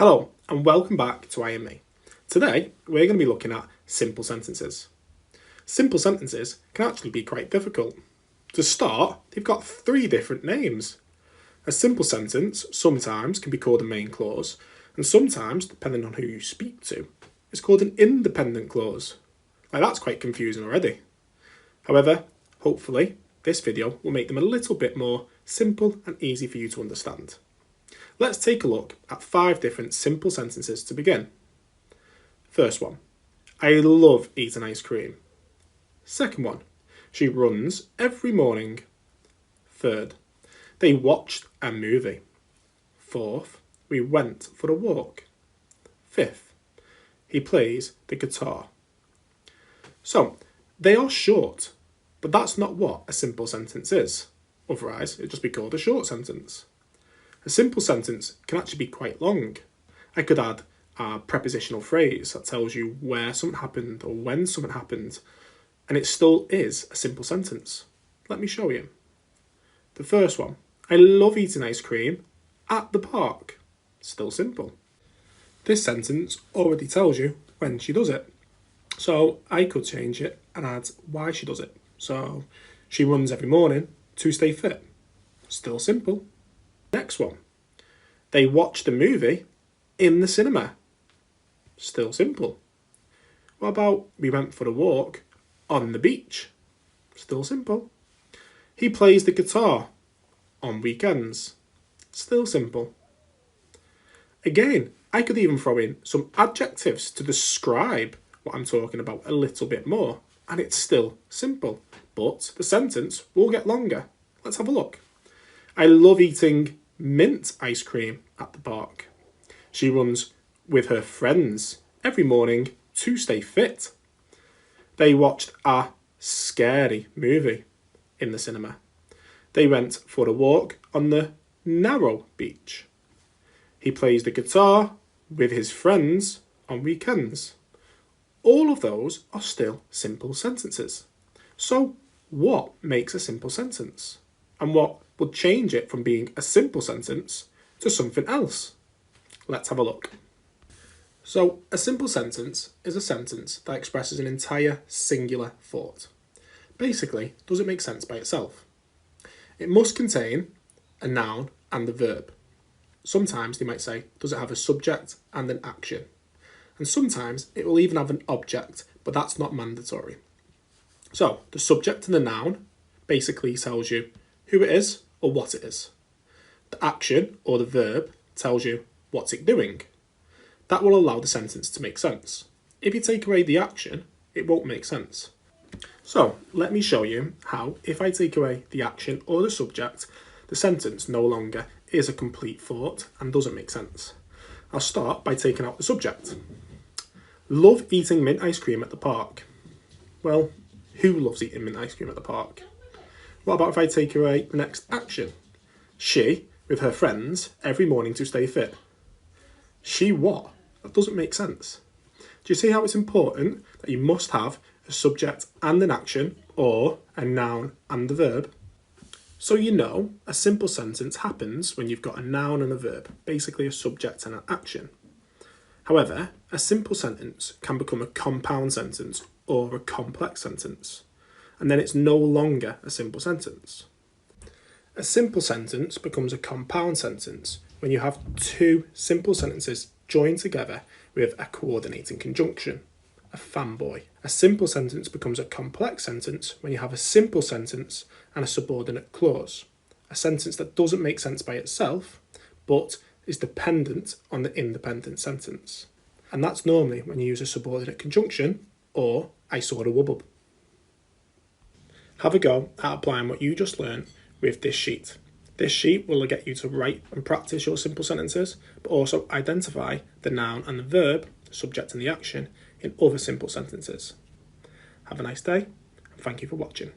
Hello and welcome back to IAmMe. Today we're going to be looking at simple sentences. Simple sentences can actually be quite difficult. To start, they've got three different names. A simple sentence sometimes can be called a main clause, and sometimes, depending on who you speak to, it's called an independent clause. Like, that's quite confusing already. However, hopefully this video will make them a little bit more simple and easy for you to understand. Let's take a look at 5 different simple sentences to begin. First one, I love eating ice cream. Second one, she runs every morning. Third, they watched a movie. Fourth, we went for a walk. Fifth, he plays the guitar. So, they are short, but that's not what a simple sentence is. Otherwise, it'd just be called a short sentence. A simple sentence can actually be quite long. I could add a prepositional phrase that tells you where something happened or when something happened, and it still is a simple sentence. Let me show you. The first one, I love eating ice cream at the park. Still simple. This sentence already tells you when she does it. So I could change it and add why she does it. So she runs every morning to stay fit. Still simple. Next one, they watched a movie in the cinema. Still simple. What about we went for a walk on the beach? Still simple. He plays the guitar on weekends. Still simple. Again, I could even throw in some adjectives to describe what I'm talking about a little bit more, and it's still simple, but the sentence will get longer. Let's have a look. I love eating mint ice cream at the park. She runs with her friends every morning to stay fit. They watched a scary movie in the cinema. They went for a walk on the narrow beach. He plays the guitar with his friends on weekends. All of those are still simple sentences. So what makes a simple sentence? And what would change it from being a simple sentence to something else? Let's have a look. So, a simple sentence is a sentence that expresses an entire singular thought. Basically, does it make sense by itself? It must contain a noun and a verb. Sometimes they might say, does it have a subject and an action? And sometimes it will even have an object, but that's not mandatory. So, the subject and the noun basically tells you who it is or what it is. The action or the verb tells you what's it doing. That will allow the sentence to make sense. If you take away the action, it won't make sense. So let me show you how, if I take away the action or the subject, the sentence no longer is a complete thought and doesn't make sense. I'll start by taking out the subject. Love eating mint ice cream at the park. Well, who loves eating mint ice cream at the park? What about if I take away the next action? She, with her friends, every morning to stay fit. She what? That doesn't make sense. Do you see how it's important that you must have a subject and an action, or a noun and a verb? So you know, a simple sentence happens when you've got a noun and a verb, basically a subject and an action. However, a simple sentence can become a compound sentence or a complex sentence, and then it's no longer a simple sentence. A simple sentence becomes a compound sentence when you have 2 simple sentences joined together with a coordinating conjunction, a fanboy. A simple sentence becomes a complex sentence when you have a simple sentence and a subordinate clause, a sentence that doesn't make sense by itself, but is dependent on the independent sentence. And that's normally when you use a subordinate conjunction or I saw a wubble. Have a go at applying what you just learned with this sheet. This sheet will get you to write and practice your simple sentences, but also identify the noun and the verb, the subject and the action, in other simple sentences. Have a nice day, and thank you for watching.